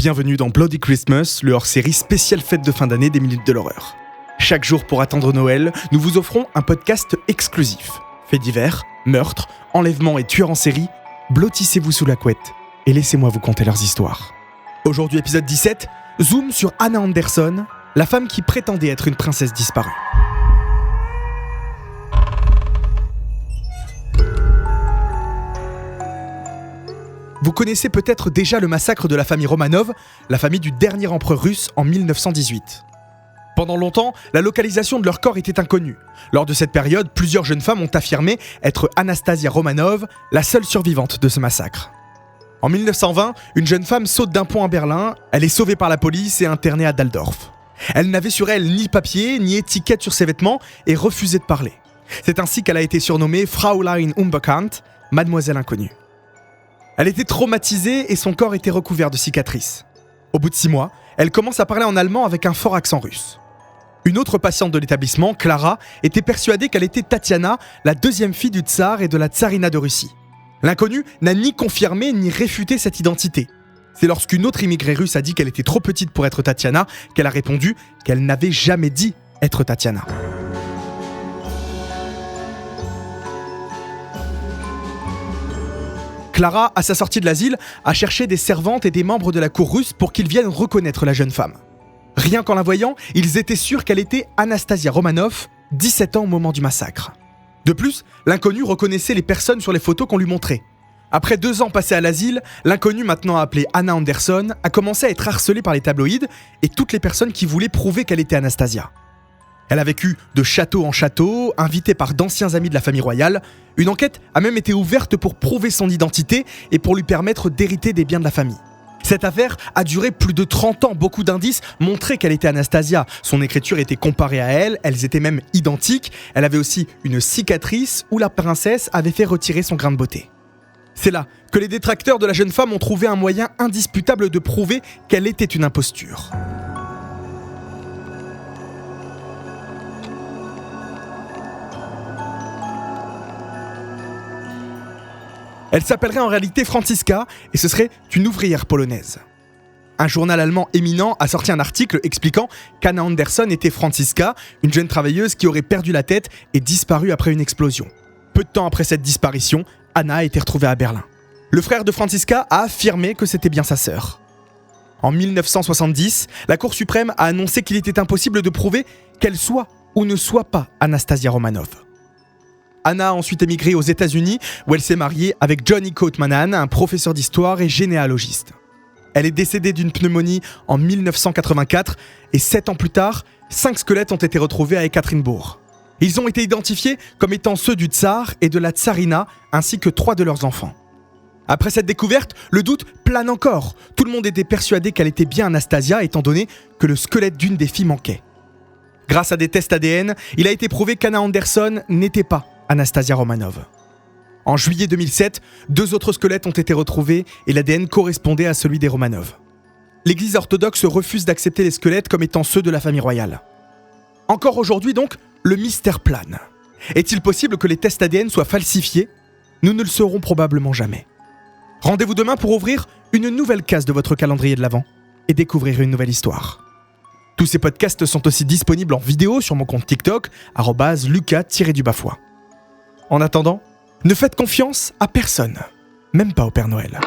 Bienvenue dans Bloody Christmas, le hors-série spéciale fête de fin d'année des Minutes de l'Horreur. Chaque jour pour attendre Noël, nous vous offrons un podcast exclusif. Faits divers, meurtres, enlèvements et tueurs en série, blottissez-vous sous la couette et laissez-moi vous conter leurs histoires. Aujourd'hui, épisode 17, zoom sur Anna Anderson, la femme qui prétendait être une princesse disparue. Vous connaissez peut-être déjà le massacre de la famille Romanov, la famille du dernier empereur russe en 1918. Pendant longtemps, la localisation de leur corps était inconnue. Lors de cette période, plusieurs jeunes femmes ont affirmé être Anastasia Romanov, la seule survivante de ce massacre. En 1920, une jeune femme saute d'un pont à Berlin, elle est sauvée par la police et internée à Daldorf. Elle n'avait sur elle ni papier, ni étiquette sur ses vêtements et refusait de parler. C'est ainsi qu'elle a été surnommée Fraulein Unbekannt, Mademoiselle Inconnue. Elle était traumatisée et son corps était recouvert de cicatrices. Au bout de 6 mois, elle commence à parler en allemand avec un fort accent russe. Une autre patiente de l'établissement, Clara, était persuadée qu'elle était Tatiana, la deuxième fille du tsar et de la tsarina de Russie. L'inconnue n'a ni confirmé ni réfuté cette identité. C'est lorsqu'une autre immigrée russe a dit qu'elle était trop petite pour être Tatiana qu'elle a répondu qu'elle n'avait jamais dit être Tatiana. Clara, à sa sortie de l'asile, a cherché des servantes et des membres de la cour russe pour qu'ils viennent reconnaître la jeune femme. Rien qu'en la voyant, ils étaient sûrs qu'elle était Anastasia Romanov, 17 ans au moment du massacre. De plus, l'inconnue reconnaissait les personnes sur les photos qu'on lui montrait. Après 2 ans passés à l'asile, l'inconnue, maintenant appelée Anna Anderson, a commencé à être harcelée par les tabloïds et toutes les personnes qui voulaient prouver qu'elle était Anastasia. Elle a vécu de château en château, invitée par d'anciens amis de la famille royale. Une enquête a même été ouverte pour prouver son identité et pour lui permettre d'hériter des biens de la famille. Cette affaire a duré plus de 30 ans. Beaucoup d'indices montraient qu'elle était Anastasia. Son écriture était comparée à elle, elles étaient même identiques. Elle avait aussi une cicatrice où la princesse avait fait retirer son grain de beauté. C'est là que les détracteurs de la jeune femme ont trouvé un moyen indisputable de prouver qu'elle était une imposture. Elle s'appellerait en réalité Franziska et ce serait une ouvrière polonaise. Un journal allemand éminent a sorti un article expliquant qu'Anna Anderson était Franziska, une jeune travailleuse qui aurait perdu la tête et disparu après une explosion. Peu de temps après cette disparition, Anna a été retrouvée à Berlin. Le frère de Franziska a affirmé que c'était bien sa sœur. En 1970, la Cour suprême a annoncé qu'il était impossible de prouver qu'elle soit ou ne soit pas Anastasia Romanov. Anna a ensuite émigré aux États-Unis où elle s'est mariée avec Johnny Coatmanan, un professeur d'histoire et généalogiste. Elle est décédée d'une pneumonie en 1984 et 7 ans plus tard, 5 squelettes ont été retrouvés à Ekaterinbourg. Ils ont été identifiés comme étant ceux du tsar et de la tsarina ainsi que 3 de leurs enfants. Après cette découverte, le doute plane encore. Tout le monde était persuadé qu'elle était bien Anastasia étant donné que le squelette d'une des filles manquait. Grâce à des tests ADN, il a été prouvé qu'Anna Anderson n'était pas Anastasia Romanov. En juillet 2007, 2 autres squelettes ont été retrouvés et l'ADN correspondait à celui des Romanov. L'Église orthodoxe refuse d'accepter les squelettes comme étant ceux de la famille royale. Encore aujourd'hui donc, le mystère plane. Est-il possible que les tests ADN soient falsifiés ? Nous ne le saurons probablement jamais. Rendez-vous demain pour ouvrir une nouvelle case de votre calendrier de l'Avent et découvrir une nouvelle histoire. Tous ces podcasts sont aussi disponibles en vidéo sur mon compte TikTok, @lucas_dubafoy. En attendant, ne faites confiance à personne, même pas au Père Noël.